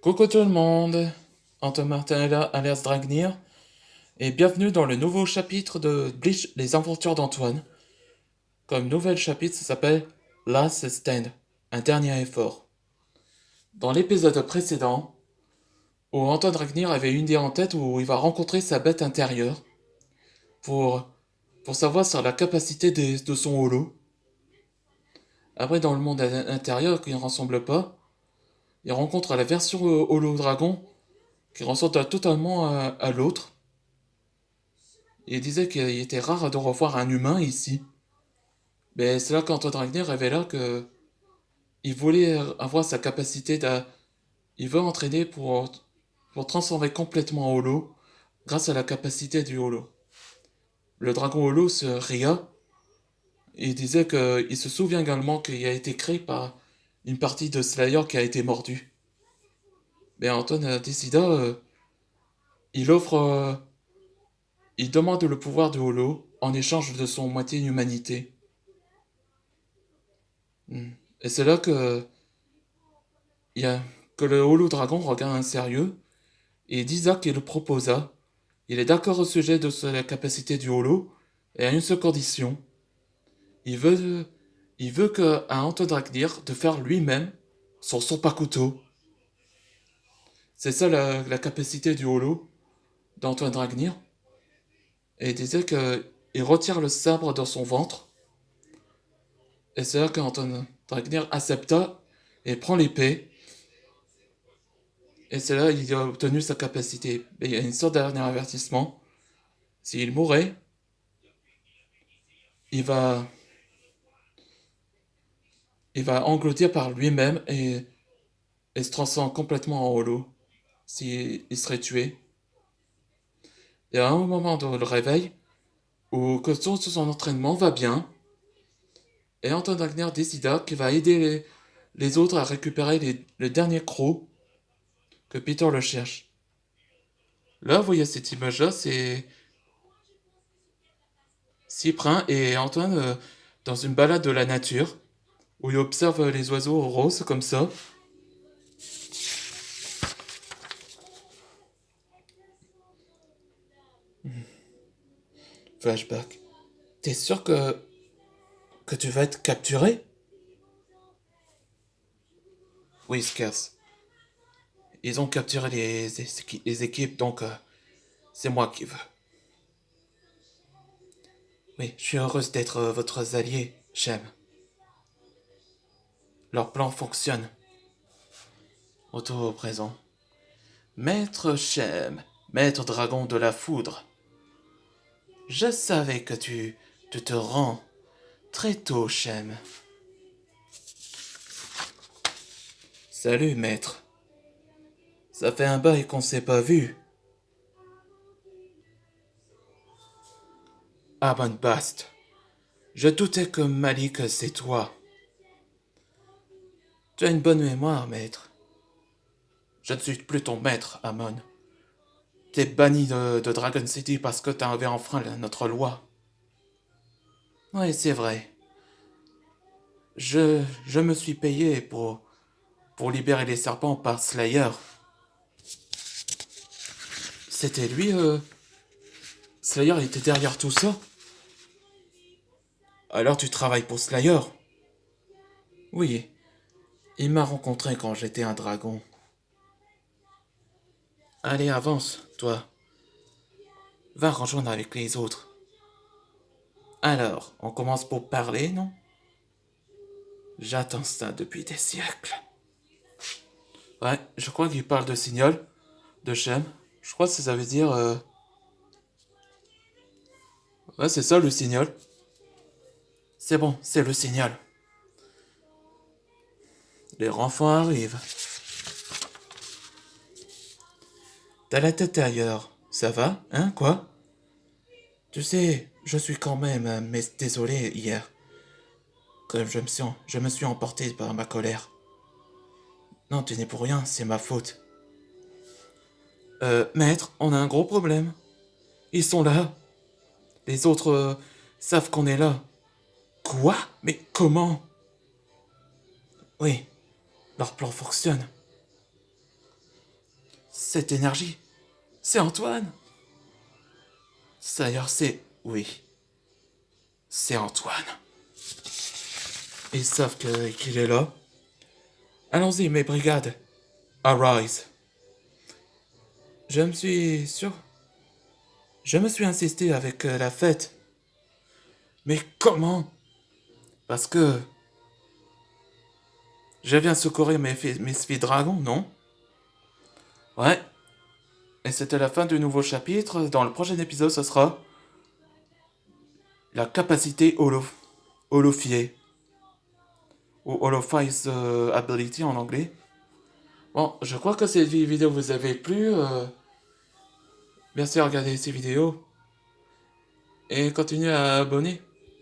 Coucou tout le monde, Anton Martin est là, alias Dragnir, et bienvenue dans le nouveau chapitre de Bleach, les aventures d'Antoine. Comme nouvel chapitre, ça s'appelle Last Stand, un dernier effort. Dans l'épisode précédent, où Antoine Dragnir avait une idée en tête où il va rencontrer sa bête intérieure pour, pour savoir sur la capacité de son holo. Après, dans le monde intérieur qui ne ressemble pas, il rencontre la version holo dragon qui ressemble totalement à l'autre. Il disait qu'il était rare de revoir un humain ici. Mais c'est là qu'Antoine Ragnar révéla que il voulait avoir sa capacité de... Il veut entraîner pour transformer complètement en holo grâce à la capacité du holo. Le dragon holo se ria et disait qu'il se souvient également qu'il a été créé par une partie de Slayer qui a été mordue. Mais Antoine décida, il offre, il demande le pouvoir du holo en échange de son moitié humanité. Et c'est là il y a, que le holo dragon regarde un sérieux et d'Isaac qui le proposa. Il est d'accord au sujet de la capacité du holo et à une seule condition. Il veut, il veut à Anton Dragnir de faire lui-même son sopa à couteau. C'est ça la capacité du holo d'Antoine Dragnir. Et il disait qu'il retire le sabre dans son ventre. Et c'est là qu'Antoine Dragnir accepta et prend l'épée. Et c'est là qu'il a obtenu sa capacité. Mais il y a une sorte de dernier avertissement. S'il mourait, il va, il va engloutir par lui-même et se transforme complètement en holo s'il serait tué. Et à un moment de le réveil, où que son entraînement va bien, et Anton Wagner décida qu'il va aider les autres à récupérer le dernier croc que Peter le cherche. Là, vous voyez cette image-là, c'est Cyprin et Antoine dans une balade de la nature, où ils observent les oiseaux roses comme ça. Flashback. T'es sûr que tu vas être capturé? Oui, Skers. Ils ont capturé les équipes, donc c'est moi qui veux. Oui, je suis heureuse d'être votre allié, Shem. Leur plan fonctionne. Au présent. Maître Shem, maître dragon de la foudre. Je savais que tu te rends très tôt, Shem. Salut, maître. Ça fait un bail qu'on s'est pas vu. Ah, bonne baste. Je doutais que Malik, c'est toi. Tu as une bonne mémoire, maître. Je ne suis plus ton maître, Amon. T'es banni de Dragon City parce que t'avais enfreint notre loi. Oui, c'est vrai. Je me suis payé pour libérer les serpents par Slayer. C'était lui, Slayer était derrière tout ça? Alors tu travailles pour Slayer? Oui, il m'a rencontré quand j'étais un dragon. Allez, avance, toi. Va rejoindre avec les autres. Alors, on commence pour parler, non? J'attends ça depuis des siècles. Ouais, je crois qu'il parle de signal, de Shem. Je crois que ça veut dire... Ouais, c'est ça le signal. C'est bon, c'est le signal. Les renforts arrivent. T'as la tête ailleurs. Ça va, hein, quoi? Tu sais, je suis quand même, mais désolé hier. Comme je me suis emporté par ma colère. Non, tu n'es pour rien, c'est ma faute. Maître, on a un gros problème. Ils sont là. Les autres savent qu'on est là. Quoi? Mais comment? Oui, leur plan fonctionne. cette énergie, c'est Antoine. D'ailleurs, oui, c'est Antoine. Ils savent qu'il est là. Allons-y, mes brigades. Arise. Je me suis sûr. Je me suis insisté avec la fête. Mais comment? Parce que je viens secourir mes filles dragons, non? Ouais. Et c'était la fin du nouveau chapitre. Dans le prochain épisode, ce sera la capacité holofier. Ou holofize ability en anglais. Bon, je crois que cette vidéo vous avait plu. Merci à regarder ces vidéos. Et continuez à abonner.